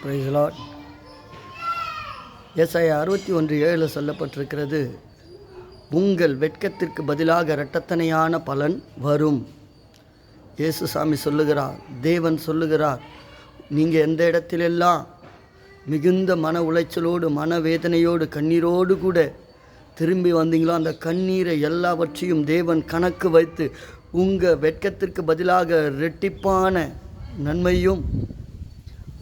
Praise the Lord. ஏசாயா 61:7 சொல்லப்பட்டிருக்கிறது, உங்கள் வெட்கத்திற்கு பதிலாக இரட்டத்தனையான பலன் வரும். இயேசு சாமி சொல்லுகிறார், தேவன் சொல்லுகிறார், நீங்கள் எந்த இடத்திலெல்லாம் மிகுந்த மன உளைச்சலோடு மனவேதனையோடு கண்ணீரோடு கூட திரும்பி வந்தீங்களோ அந்த கண்ணீரை எல்லாவற்றையும் தேவன் கணக்கு வைத்து உங்கள் வெட்கத்திற்கு பதிலாக இரட்டிப்பான நன்மையும்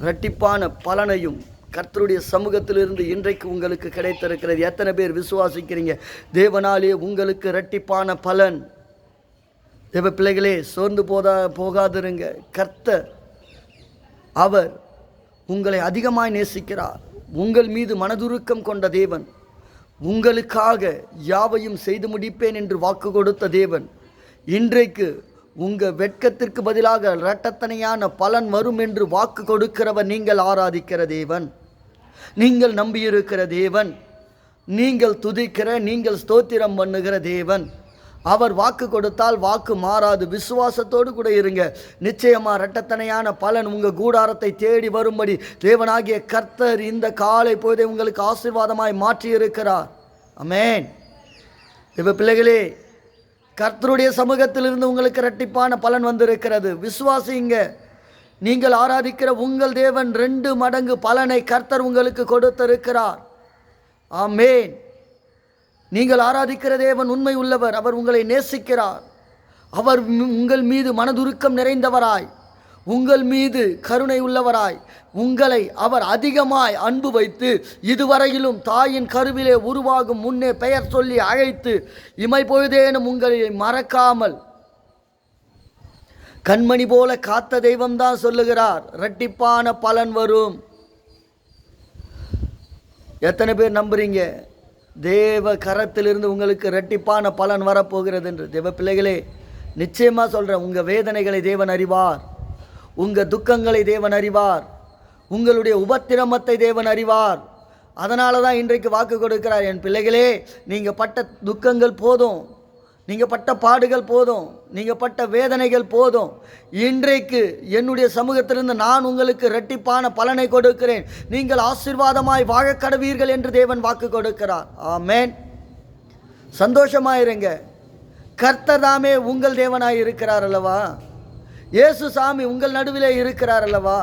இரட்டிப்பான பலனையும் கர்த்தருடைய சமூகத்திலிருந்து இன்றைக்கு உங்களுக்கு கிடைத்திருக்கிறது. எத்தனை பேர் விசுவாசிக்கிறீங்க? தேவனாலே உங்களுக்கு இரட்டிப்பான பலன். தேவ பிள்ளைகளே, சோர்ந்து போகாதிருங்க. கர்த்தர் அவர் உங்களை அதிகமாய் நேசிக்கிறார். உங்கள் மீது மனதுருக்கம் கொண்ட தேவன், உங்களுக்காக யாவையும் செய்து முடிப்பேன் என்று வாக்கு கொடுத்த தேவன், இன்றைக்கு உங்கள் வெட்கத்திற்கு பதிலாக இரட்டத்தனையான பலன் வரும் என்று வாக்கு கொடுக்கிறவர் நீங்கள் ஆராதிக்கிற தேவன், நீங்கள் நம்பியிருக்கிற தேவன், நீங்கள் துதிக்கிற, நீங்கள் ஸ்தோத்திரம் பண்ணுகிற தேவன். அவர் வாக்கு கொடுத்தால் வாக்கு மாறாது. விசுவாசத்தோடு கூட இருங்க. நிச்சயமாக இரட்டத்தனையான பலன் உங்கள் கூடாரத்தை தேடி வரும்படி தேவனாகிய கர்த்தர் இந்த காலை பொழுதை உங்களுக்கு ஆசீர்வாதமாய் மாற்றியிருக்கிறார். ஆமென். தேவ பிள்ளைகளே, கர்த்தருடைய சமூகத்திலிருந்து உங்களுக்கு இரட்டிப்பான பலன் வந்திருக்கிறது. விசுவாசிங்க. நீங்கள் ஆராதிக்கிற உங்கள் தேவன் 2 மடங்கு பலனை கர்த்தர் உங்களுக்கு கொடுத்திருக்கிறார். ஆமென். நீங்கள் ஆராதிக்கிற தேவன் உண்மை உள்ளவர். அவர் உங்களை நேசிக்கிறார். அவர் உங்கள் மீது மனதுருக்கம் நிறைந்தவராய், உங்கள் மீது கருணை உள்ளவராய், உங்களை அவர் அதிகமாய் அன்பு வைத்து இதுவரையிலும் தாயின் கருவிலே உருவாகும் முன்னே பெயர் சொல்லி அழைத்து இமை பொழுதேனும் உங்களை மறக்காமல் கண்மணி போல காத்த தெய்வம்தான் சொல்லுகிறார், இரட்டிப்பான பலன் வரும். எத்தனை பேர் நம்புறீங்க தேவ கரத்திலிருந்து உங்களுக்கு இரட்டிப்பான பலன் வரப்போகிறது என்று? தேவ பிள்ளைகளே, நிச்சயமாக சொல்கிறேன், உங்கள் வேதனைகளை தேவன் அறிவார், உங்கள் துக்கங்களை தேவன் அறிவார், உங்களுடைய உபத்திரமத்தை தேவன் அறிவார். அதனால தான் இன்றைக்கு வாக்கு கொடுக்கிறார், என் பிள்ளைகளே, நீங்கள் பட்ட துக்கங்கள் போதும், நீங்கள் பட்ட பாடுகள் போதும், நீங்கள் பட்ட வேதனைகள் போதும். இன்றைக்கு என்னுடைய சமூகத்திலிருந்து நான் உங்களுக்கு இரட்டிப்பான பலனை கொடுக்கிறேன். நீங்கள் ஆசீர்வாதமாய் வாழக் கடவீர்கள் என்று தேவன் வாக்கு கொடுக்கிறார். ஆமென். சந்தோஷமாயிருங்க. கர்த்தர் தாமே உங்கள் தேவனாய் இருக்கிறார் அல்லவா? இயேசு சாமி உங்கள் நடுவிலே இருக்கிறார் அல்லவா?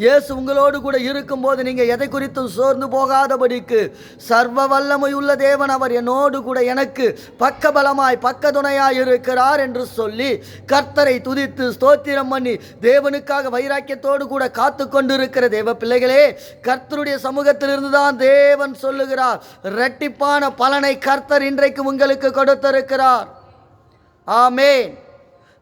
இயேசு உங்களோடு கூட இருக்கும்போது நீங்கள் எதை குறித்தும் சோர்ந்து போகாதபடிக்கு சர்வ வல்லமை உள்ள தேவன் அவர் என்னோடு கூட எனக்கு பக்கபலமாய் பக்கதுணையாய் இருக்கிறார் என்று சொல்லி கர்த்தரை துதித்து ஸ்தோத்திரம் பண்ணி தேவனுக்காக வைராக்கியத்தோடு கூட காத்து கொண்டிருக்கிற தேவ பிள்ளைகளே, கர்த்தருடைய சமூகத்திலிருந்து தான் தேவன் சொல்லுகிறார், இரட்டிப்பான பலனை கர்த்தர் இன்றைக்கு உங்களுக்கு கொடுத்திருக்கிறார். ஆமென்.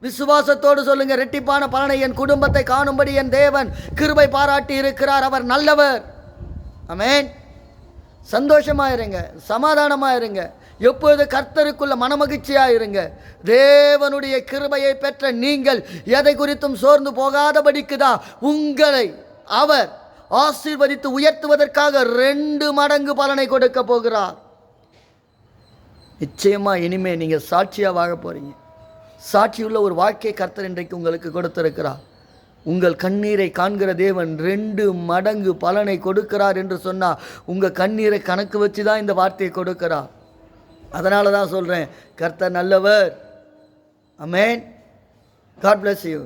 விசுவாசத்தோடு சொல்லுங்க, இரட்டிப்பான பலனை என் குடும்பத்தை காணும்படி என் தேவன் கிருபை பாராட்டி இருக்கிறார். அவர் நல்லவர். ஆமென். சந்தோஷமாயிருங்க, சமாதானமாயிருங்க, எப்பொழுது கர்த்தருக்குள்ள மனமகிழ்ச்சியாயிருங்க. தேவனுடைய கிருபையை பெற்ற நீங்கள் எதை குறித்தும் சோர்ந்து போகாதபடிக்கு தான் உங்களை அவர் ஆசீர்வதித்து உயர்த்துவதற்காக 2 மடங்கு பலனை கொடுக்க போகிறார். நிச்சயமா இனிமே நீங்கள் சாட்சியாக வாழ போறீங்க. சாட்சியுள்ள ஒரு வாழ்க்கையை கர்த்தர் இன்றைக்கு உங்களுக்கு கொடுத்திருக்கிறார். உங்கள் கண்ணீரை காண்கிற தேவன் 2 மடங்கு பலனை கொடுக்கிறார் என்று சொன்னால் உங்கள் கண்ணீரை கணக்கு வச்சு தான் இந்த வார்த்தையை கொடுக்கிறார். அதனால தான் சொல்கிறேன், கர்த்தர் நல்லவர். ஆமென். God bless you.